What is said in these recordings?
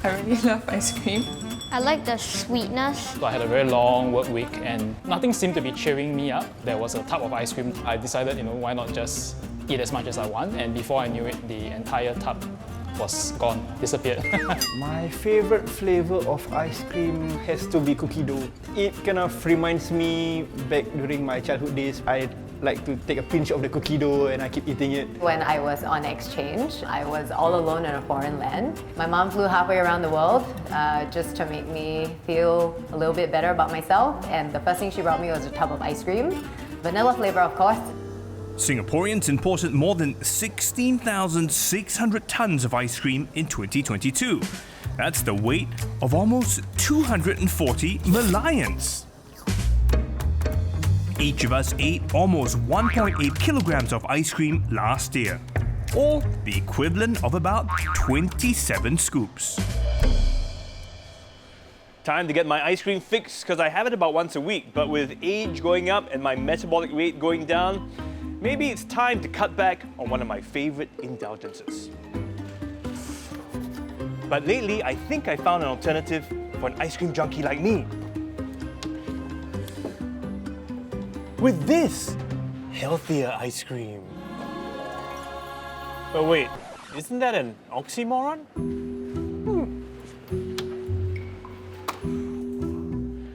I really love ice cream. I like the sweetness. So I had a very long work week and nothing seemed to be cheering me up. There was a tub of ice cream. I decided, why not just eat as much as I want, and before I knew it, the entire tub was gone, disappeared. My favorite flavor of ice cream has to be cookie dough. It kind of reminds me back during my childhood days. I like to take a pinch of the cookie dough and I keep eating it. When I was on exchange, I was all alone in a foreign land. My mom flew halfway around the world just to make me feel a little bit better about myself. And the first thing she brought me was a tub of ice cream. Vanilla flavor, of course. Singaporeans imported more than 16,600 tons of ice cream in 2022. That's the weight of almost 240 Malayans. Each of us ate almost 1.8 kilograms of ice cream last year, or the equivalent of about 27 scoops. Time to get my ice cream fixed because I have it about once a week, but with age going up and my metabolic rate going down, maybe it's time to cut back on one of my favorite indulgences. But lately, I think I found an alternative for an ice cream junkie like me. With this healthier ice cream. Oh wait, isn't that an oxymoron?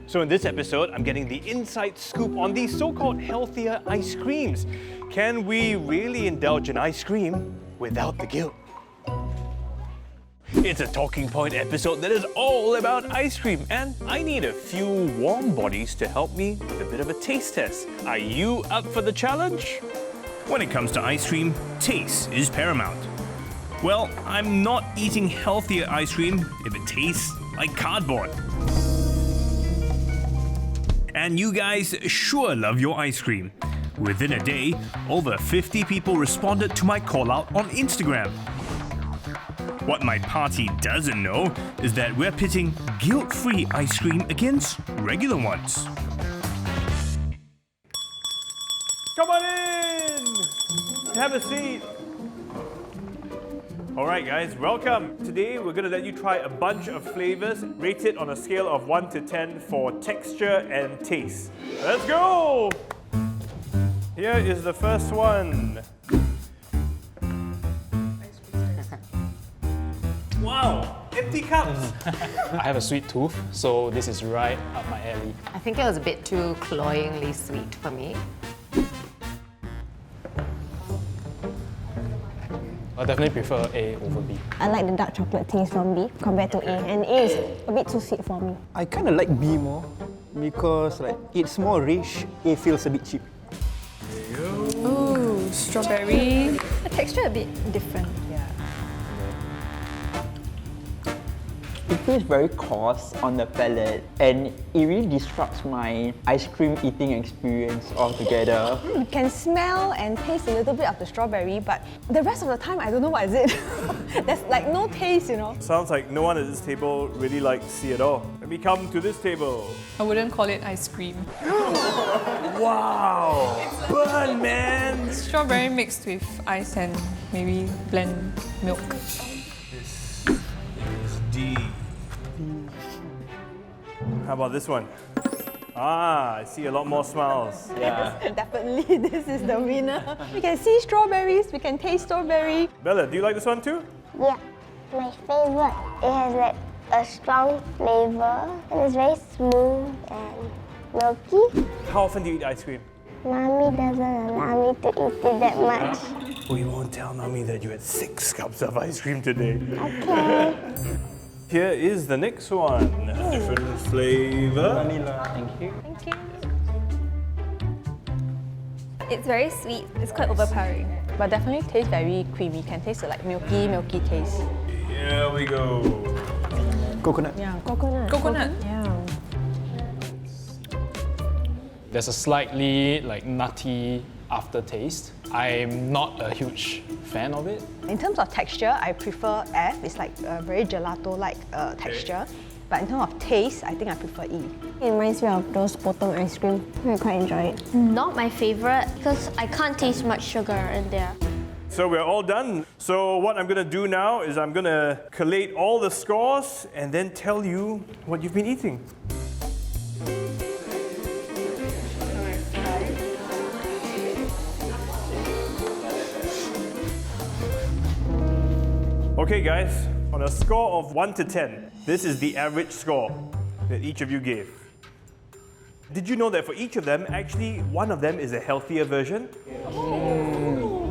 So in this episode, I'm getting the inside scoop on these so-called healthier ice creams. Can we really indulge in ice cream without the guilt? It's a talking point episode that is all about ice cream, and I need a few warm bodies to help me with a bit of a taste test. Are you up for the challenge? When it comes to ice cream, taste is paramount. Well, I'm not eating healthier ice cream if it tastes like cardboard. And you guys sure love your ice cream. Within a day, over 50 people responded to my call out on Instagram. What my party doesn't know is that we're pitting guilt-free ice cream against regular ones. Come on in! Have a seat. All right, guys, welcome. Today, we're gonna let you try a bunch of flavors, rate it on a scale of 1 to 10 for texture and taste. Let's go! Here is the first one. Wow, empty cups. I have a sweet tooth, so this is right up my alley. I think it was a bit too cloyingly sweet for me. I definitely prefer A over B. I like the dark chocolate taste from B compared to A, and A is a bit too sweet for me. I kind of like B more because it's more rich. A feels a bit cheap. Ooh, strawberry. The texture a bit different. It feels very coarse on the palate and it really disrupts my ice cream eating experience altogether. You can smell and taste a little bit of the strawberry, but the rest of the time I don't know what is it. There's like no taste, Sounds like no one at this table really likes C at all. Let me come to this table. I wouldn't call it ice cream. Wow! Burn, man! Strawberry mixed with ice and maybe blend milk. D. How about this one? Ah, I see a lot more smiles. Yeah. Definitely this is the winner. We can see strawberries, we can taste strawberry. Bella, do you like this one too? Yeah, my favorite. It has like a strong flavor and it's very smooth and milky. How often do you eat ice cream? Mommy doesn't allow me to eat it that much. We won't tell Nami that you had 6 cups of ice cream today. Okay. Here is the next one. Different flavor. Vanilla. Thank you. Thank you. It's very sweet. It's quite overpowering. But definitely tastes very creamy. Can taste like milky taste. Here we go. Coconut. Yeah, coconut. Coconut. Yeah. There's a slightly nutty aftertaste. I'm not a huge fan of it. In terms of texture, I prefer F. It's like a very gelato-like texture. But in terms of taste, I think I prefer E. It reminds me of those potong ice cream. I quite enjoy it. Not my favorite because I can't taste much sugar in there. So we're all done. So what I'm gonna do now is I'm gonna collate all the scores and then tell you what you've been eating. Okay guys, on a score of 1 to 10, this is the average score that each of you gave. Did you know that for each of them, actually one of them is a healthier version?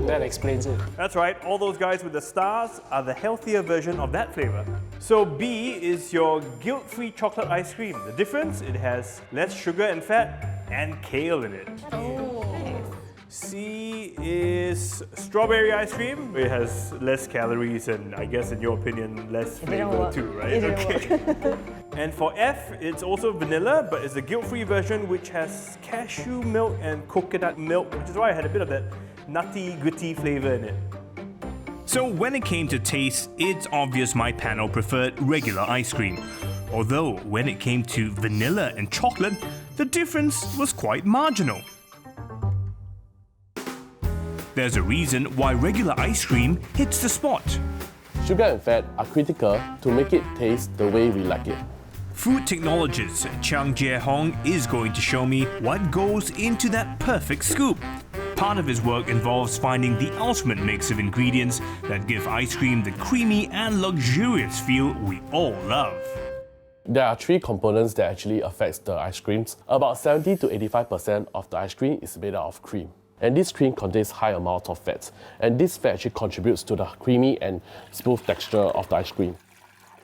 That explains it. That's right, all those guys with the stars are the healthier version of that flavor. So B is your guilt-free chocolate ice cream. The difference, it has less sugar and fat and kale in it. C is strawberry ice cream. It has less calories and I guess in your opinion, less flavor too, right? Okay. And for F, it's also vanilla, but it's a guilt-free version which has cashew milk and coconut milk, which is why I had a bit of that nutty, gritty flavor in it. So when it came to taste, it's obvious my panel preferred regular ice cream. Although when it came to vanilla and chocolate, the difference was quite marginal. There's a reason why regular ice cream hits the spot. Sugar and fat are critical to make it taste the way we like it. Food technologist Chiang Jie Hong is going to show me what goes into that perfect scoop. Part of his work involves finding the ultimate mix of ingredients that give ice cream the creamy and luxurious feel we all love. There are 3 components that actually affects the ice creams. About 70 to 85% of the ice cream is made out of cream. And this cream contains high amount of fat. And this fat actually contributes to the creamy and smooth texture of the ice cream.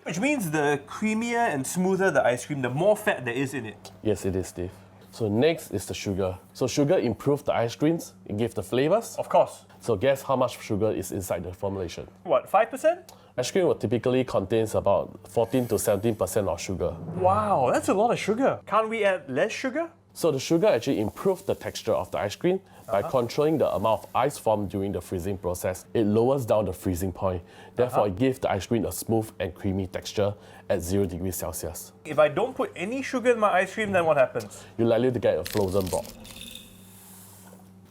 Which means the creamier and smoother the ice cream, the more fat there is in it. Yes, it is, Steve. So next is the sugar. So sugar improves the ice creams, it gives the flavors. Of course. So guess how much sugar is inside the formulation? What, 5%? Ice cream will typically contains about 14 to 17% of sugar. Wow, that's a lot of sugar. Can't we add less sugar? So the sugar actually improves the texture of the ice cream by controlling the amount of ice formed during the freezing process. It lowers down the freezing point. Therefore, it gives the ice cream a smooth and creamy texture at 0 degrees Celsius. If I don't put any sugar in my ice cream, then what happens? You're likely to get a frozen ball.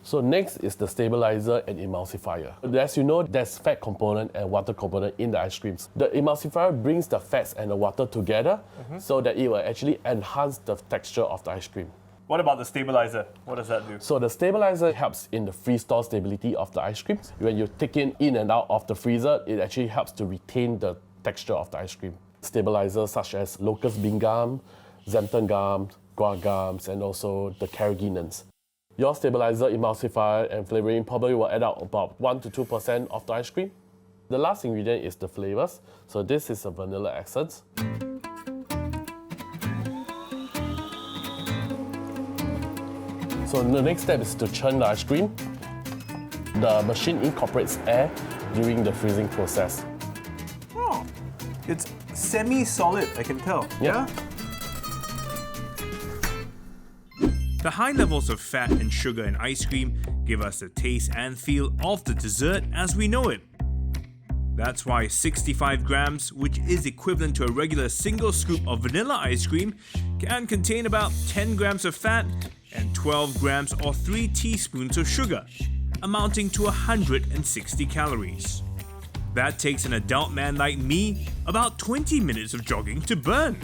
So next is the stabilizer and emulsifier. As you know, there's fat component and water component in the ice creams. The emulsifier brings the fats and the water together so that it will actually enhance the texture of the ice cream. What about the stabilizer? What does that do? So the stabilizer helps in the freeze-thaw stability of the ice creams. When you take it in and out of the freezer, it actually helps to retain the texture of the ice cream. Stabilizers such as locust bean gum, xanthan gum, guar gums, and also the carrageenans. Your stabilizer, emulsifier, and flavoring probably will add up about 1 to 2% of the ice cream. The last ingredient is the flavors. So this is a vanilla essence. So the next step is to churn the ice cream. The machine incorporates air during the freezing process. Oh, it's semi-solid, I can tell. Yeah. The high levels of fat and sugar in ice cream give us the taste and feel of the dessert as we know it. That's why 65 grams, which is equivalent to a regular single scoop of vanilla ice cream, can contain about 10 grams of fat and 12 grams or 3 teaspoons of sugar, amounting to 160 calories. That takes an adult man like me about 20 minutes of jogging to burn.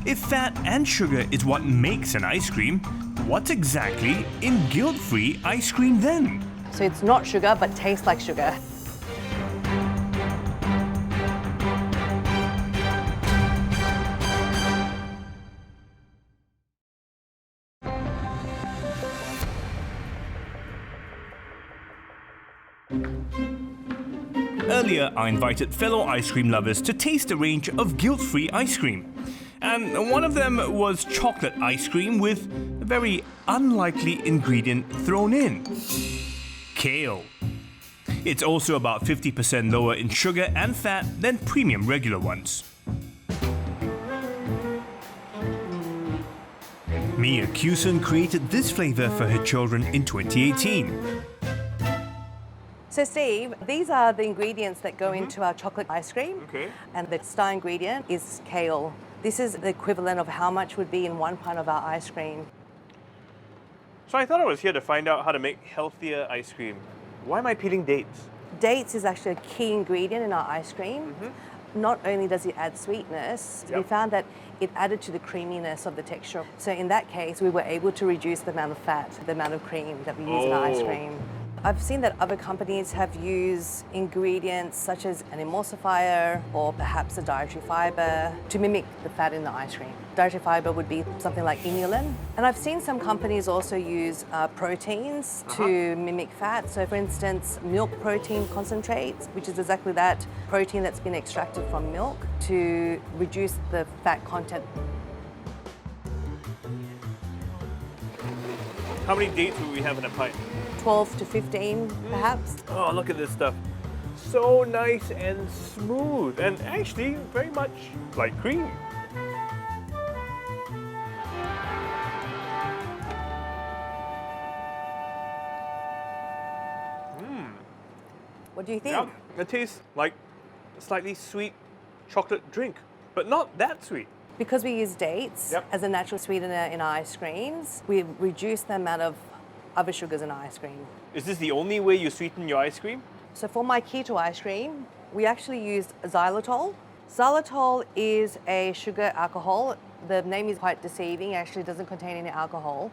If fat and sugar is what makes an ice cream, what's exactly in guilt-free ice cream then? So it's not sugar, but tastes like sugar. Earlier, I invited fellow ice cream lovers to taste a range of guilt-free ice cream. And one of them was chocolate ice cream with a very unlikely ingredient thrown in: kale. It's also about 50% lower in sugar and fat than premium regular ones. Mia Cuson created this flavor for her children in 2018. So Steve, these are the ingredients that go into our chocolate ice cream. Okay. And the star ingredient is kale. This is the equivalent of how much would be in 1 pound of our ice cream. So I thought I was here to find out how to make healthier ice cream. Why am I peeling dates? Dates is actually a key ingredient in our ice cream. Not only does it add sweetness, we found that it added to the creaminess of the texture. So in that case, we were able to reduce the amount of fat, the amount of cream that we use in our ice cream. I've seen that other companies have used ingredients such as an emulsifier or perhaps a dietary fiber to mimic the fat in the ice cream. Dietary fiber would be something like inulin. And I've seen some companies also use proteins to mimic fat. So for instance, milk protein concentrates, which is exactly that protein that's been extracted from milk to reduce the fat content. How many dates will we have in a pint? 12 to 15 perhaps. Oh, look at this stuff. So nice and smooth, and actually very much like cream. What do you think? Yeah, it tastes like a slightly sweet chocolate drink, but not that sweet. Because we use dates as a natural sweetener in our ice creams, we reduce the amount of other sugars in our ice cream. Is this the only way you sweeten your ice cream? So for my keto ice cream, we actually used xylitol. Xylitol is a sugar alcohol. The name is quite deceiving, it actually doesn't contain any alcohol.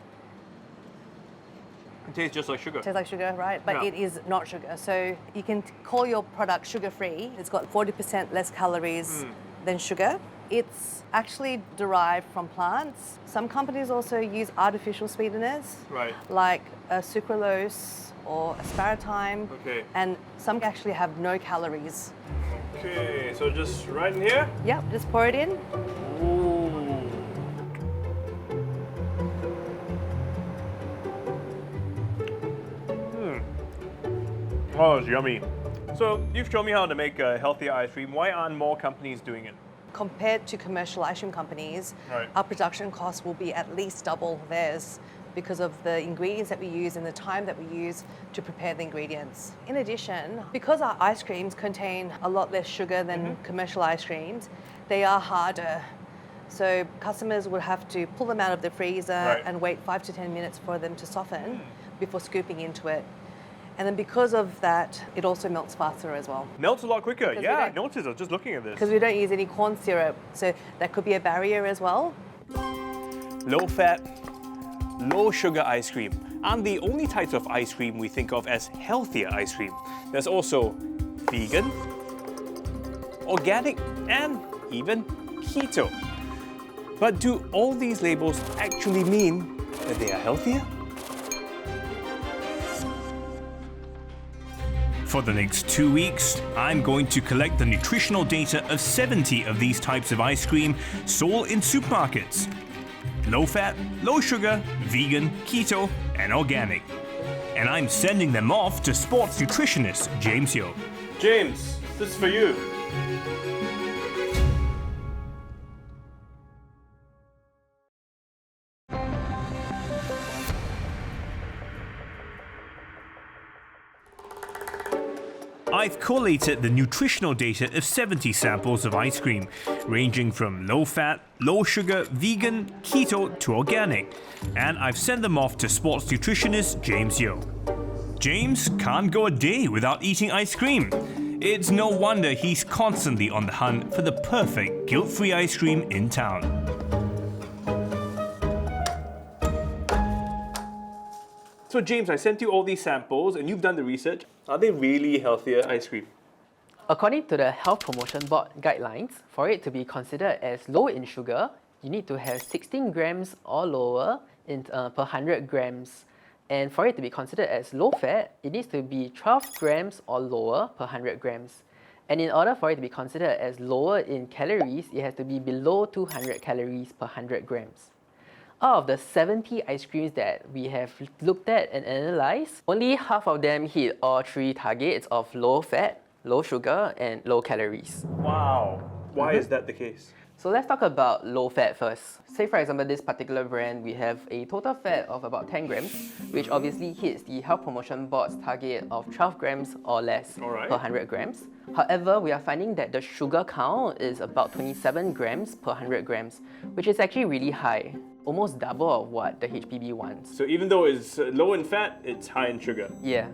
It tastes just like sugar. Tastes like sugar, right? But it is not sugar. So you can call your product sugar-free. It's got 40% less calories than sugar. It's actually derived from plants. Some companies also use artificial sweeteners, like sucralose or aspartame, and some actually have no calories. Okay, so just right in here? Yep, just pour it in. Ooh. Oh, it's yummy. So you've shown me how to make a healthier ice cream. Why aren't more companies doing it? Compared to commercial ice cream companies, our production costs will be at least double theirs because of the ingredients that we use and the time that we use to prepare the ingredients. In addition, because our ice creams contain a lot less sugar than commercial ice creams, they are harder. So customers will have to pull them out of the freezer and wait 5 to 10 minutes for them to soften before scooping into it. And then because of that, it also melts faster as well. Melts a lot quicker. Yeah, I noticed. I was just looking at this. Because we don't use any corn syrup, so that could be a barrier as well. Low fat, low sugar ice cream aren't the only types of ice cream we think of as healthier ice cream. There's also vegan, organic, and even keto. But do all these labels actually mean that they are healthier? For the next 2 weeks, I'm going to collect the nutritional data of 70 of these types of ice cream sold in supermarkets. Low fat, low sugar, vegan, keto, and organic. And I'm sending them off to sports nutritionist James Yeo. James, this is for you. I've collated the nutritional data of 70 samples of ice cream, ranging from low fat, low sugar, vegan, keto to organic, and I've sent them off to sports nutritionist James Yeo. James can't go a day without eating ice cream. It's no wonder he's constantly on the hunt for the perfect guilt-free ice cream in town. So James, I sent you all these samples and you've done the research. Are they really healthier ice cream? According to the Health Promotion Board guidelines, for it to be considered as low in sugar, you need to have 16 grams or lower per 100 grams. And for it to be considered as low fat, it needs to be 12 grams or lower per 100 grams. And in order for it to be considered as lower in calories, it has to be below 200 calories per 100 grams. Out of the 70 ice creams that we have looked at and analyzed, only half of them hit all three targets of low fat, low sugar, and low calories. Wow. Why is that the case? So let's talk about low fat first. Say for example, this particular brand, we have a total fat of about 10 grams, which obviously hits the Health Promotion Board's target of 12 grams or less per 100 grams. However, we are finding that the sugar count is about 27 grams per 100 grams, which is actually really high. almost double of what the HPB wants. So even though it's low in fat, it's high in sugar. Yeah.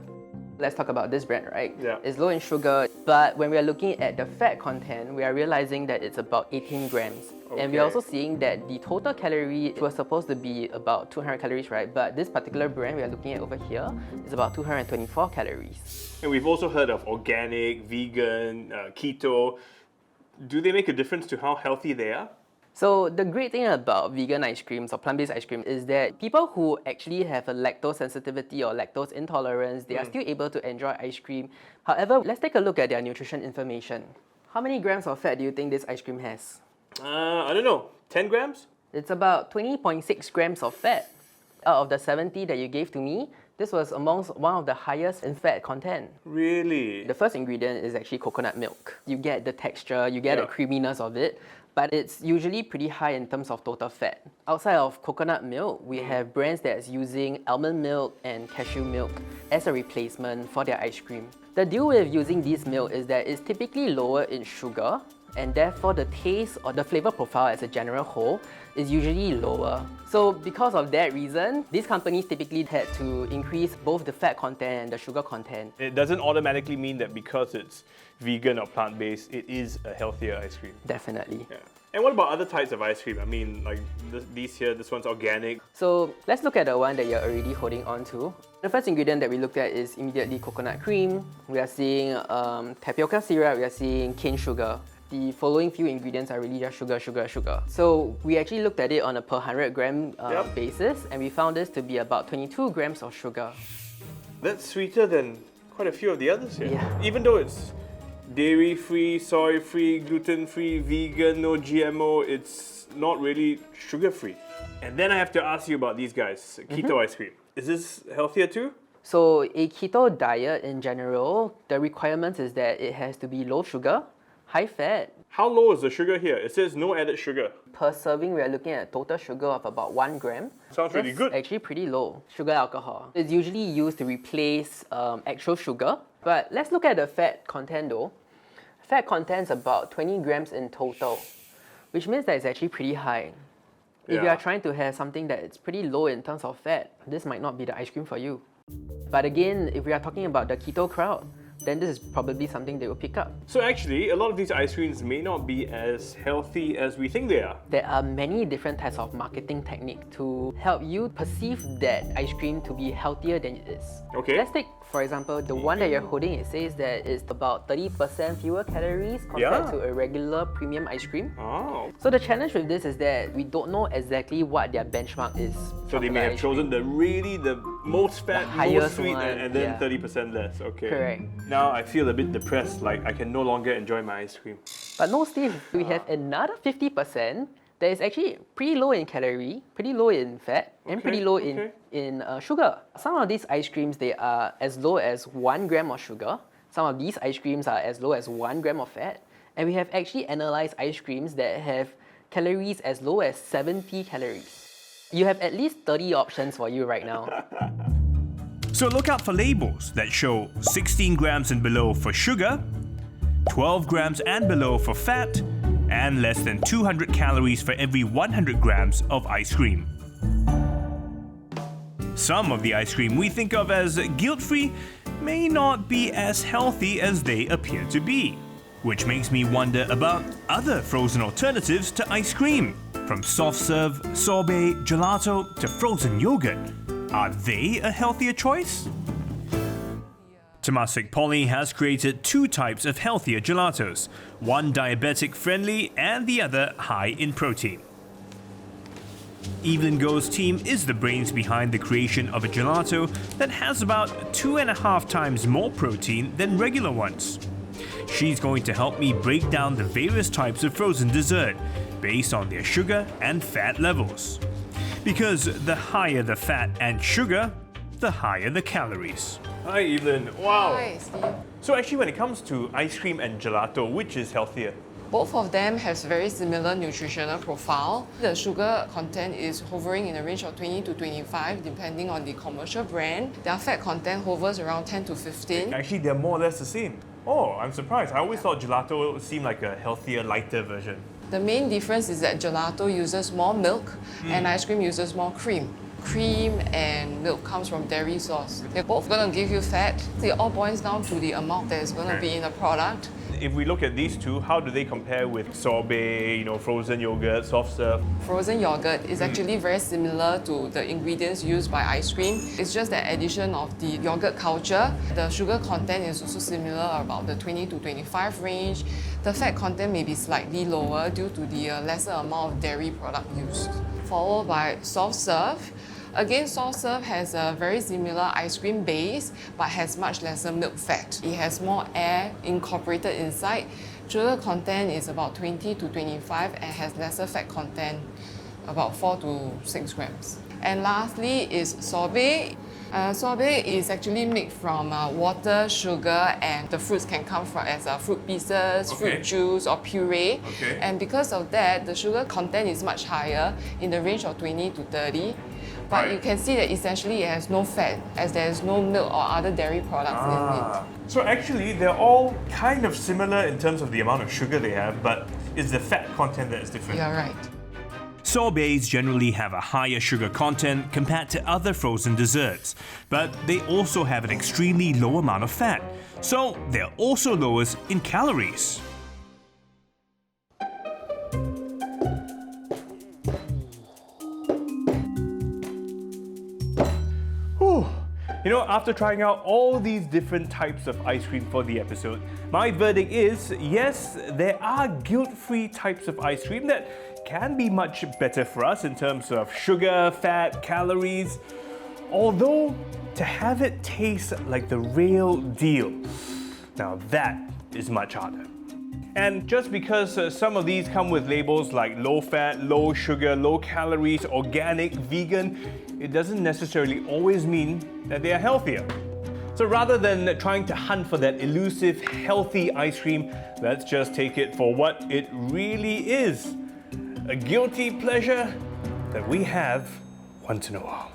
Let's talk about this brand, right? Yeah. It's low in sugar, but when we are looking at the fat content, we are realizing that it's about 18 grams. And we're also seeing that the total calorie was supposed to be about 200 calories, right? But this particular brand we are looking at over here is about 224 calories. And we've also heard of organic, vegan, keto. Do they make a difference to how healthy they are? So the great thing about vegan ice creams or plant-based ice cream is that people who actually have a lactose sensitivity or lactose intolerance, they are still able to enjoy ice cream. However, let's take a look at their nutrition information. How many grams of fat do you think this ice cream has? I don't know, 10 grams? It's about 20.6 grams of fat. Out of the 70 that you gave to me, this was amongst one of the highest in fat content. Really? The first ingredient is actually coconut milk. You get the texture, you get the creaminess of it, but it's usually pretty high in terms of total fat. Outside of coconut milk, we have brands that's using almond milk and cashew milk as a replacement for their ice cream. The deal with using this milk is that it's typically lower in sugar, and therefore the taste or the flavor profile as a general whole is usually lower. So because of that reason, these companies typically had to increase both the fat content and the sugar content. It doesn't automatically mean that because it's vegan or plant-based, it is a healthier ice cream. Definitely. Yeah. And what about other types of ice cream? I mean, like these here, this one's organic. So let's look at the one that you're already holding on to. The first ingredient that we looked at is immediately coconut cream. We are seeing tapioca syrup, we are seeing cane sugar. The following few ingredients are really just sugar, sugar, sugar. So we actually looked at it on a per 100 gram basis, and we found this to be about 22 grams of sugar. That's sweeter than quite a few of the others here. Yeah. Even though it's dairy-free, soy-free, gluten-free, vegan, no GMO, it's not really sugar-free. And then I have to ask you about these guys, keto ice cream. Is this healthier too? So a keto diet in general, the requirement is that it has to be low sugar, high fat. How low is the sugar here? It says no added sugar. Per serving, we are looking at a total sugar of about 1 gram. Sounds really good. Actually pretty low. Sugar alcohol. It's usually used to replace actual sugar. But let's look at the fat content though. Fat content is about 20 grams in total, which means that it's actually pretty high. If you are trying to have something that is pretty low in terms of fat, this might not be the ice cream for you. But again, if we are talking about the keto crowd, then this is probably something they will pick up. So actually, a lot of these ice creams may not be as healthy as we think they are. There are many different types of marketing technique to help you perceive that ice cream to be healthier than it is. Okay. Let's take, for example, the one that you're holding. It says that it's about 30% fewer calories compared to a regular premium ice cream. Oh. So the challenge with this is that we don't know exactly what their benchmark is. So they may have chosen the most fat, most sweet, one, and then 30% less. Okay. Correct. Now I feel a bit depressed, like I can no longer enjoy my ice cream. But no, Steve, we have another 50% that is actually pretty low in calorie, pretty low in fat, and pretty low in sugar. Some of these ice creams, they are as low as 1 gram of sugar. Some of these ice creams are as low as 1 gram of fat. And we have actually analyzed ice creams that have calories as low as 70 calories. You have at least 30 options for you right now. So look out for labels that show 16 grams and below for sugar, 12 grams and below for fat, and less than 200 calories for every 100 grams of ice cream. Some of the ice cream we think of as guilt-free may not be as healthy as they appear to be, which makes me wonder about other frozen alternatives to ice cream, from soft serve, sorbet, gelato to frozen yogurt. Are they a healthier choice? Temasek Poly has created 2 types of healthier gelatos, one diabetic friendly and the other high in protein. Evelyn Go's team is the brains behind the creation of a gelato that has about 2.5 times more protein than regular ones. She's going to help me break down the various types of frozen dessert based on their sugar and fat levels. Because the higher the fat and sugar, the higher the calories. Hi Evelyn, wow! Hi, Steve. So actually when it comes to ice cream and gelato, which is healthier? Both of them has very similar nutritional profile. The sugar content is hovering in a range of 20 to 25 depending on the commercial brand. Their fat content hovers around 10 to 15. Actually, they're more or less the same. Oh, I'm surprised. I always thought gelato seemed like a healthier, lighter version. The main difference is that gelato uses more milk and ice cream uses more cream. Cream and milk comes from dairy source. They're both going to give you fat. It all boils down to the amount that is going to be in the product. If we look at these two, how do they compare with sorbet, frozen yogurt, soft serve? Frozen yogurt is actually very similar to the ingredients used by ice cream. It's just the addition of the yogurt culture. The sugar content is also similar, about the 20 to 25 range. The fat content may be slightly lower due to the lesser amount of dairy product used. Followed by soft serve. Again, soft serve has a very similar ice cream base, but has much lesser milk fat. It has more air incorporated inside. Sugar content is about 20 to 25 and has lesser fat content, about 4 to 6 grams. And lastly is sorbet. Sorbet is actually made from water, sugar, and the fruits can come from as fruit pieces, fruit juice, or puree. And because of that, the sugar content is much higher, in the range of 20 to 30. But you can see that essentially it has no fat, as there is no milk or other dairy products in it. So actually, they're all kind of similar in terms of the amount of sugar they have, but it's the fat content that is different. You're right. Sorbets generally have a higher sugar content compared to other frozen desserts, but they also have an extremely low amount of fat, so they're also lowest in calories. After trying out all these different types of ice cream for the episode, my verdict is, yes, there are guilt-free types of ice cream that can be much better for us in terms of sugar, fat, calories, although to have it taste like the real deal, now that is much harder. And just because some of these come with labels like low fat, low sugar, low calories, organic, vegan, it doesn't necessarily always mean that they are healthier. So rather than trying to hunt for that elusive, healthy ice cream, let's just take it for what it really is. A guilty pleasure that we have once in a while.